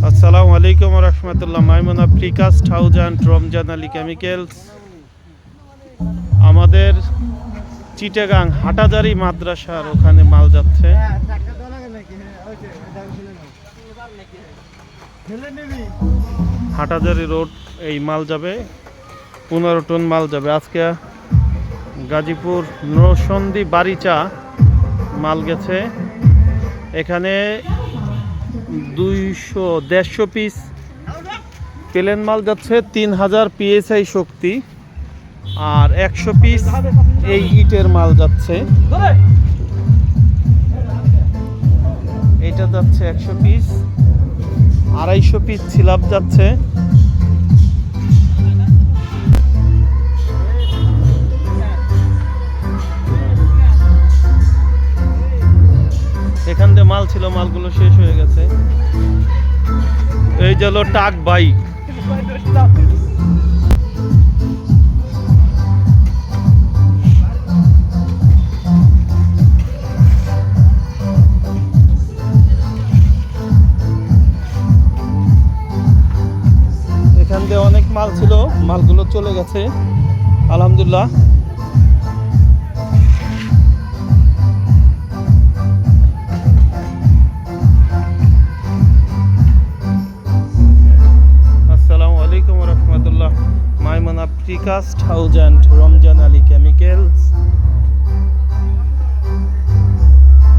আসসালামু আলাইকুম রহমতুল্লাহ। Maimuna precast house and Ramzan Ali chemicals. আমাদের চিটাগাং হাটাজারি মাদ্রাসার ওখানে মাল যাচ্ছে। হাটাজারি রোড এই মাল যাবে, 15 টন মাল যাবে আজকে। গাজীপুর নরসন্দী বারিচা মাল গেছে। এখানে 150 পিস প্লেন মাল যাচ্ছে, 3000 PSI শক্তি, আর 100 পিস এই ইটের মাল যাচ্ছে। এটা যাচ্ছে 100 পিস, 250 পিস স্ল্যাব যাচ্ছে। এখান দিয়ে মাল ছিল, মালগুলো শেষ হয়ে গেছে। এই যে হলো টাক বাইক। এখান দিয়ে অনেক মাল ছিল, মালগুলো চলে গেছে আলহামদুলিল্লাহ। আসসালামু আলাইকুম রহমতুল্লাহ। Maimuna precast house and Ramzan Ali chemicals.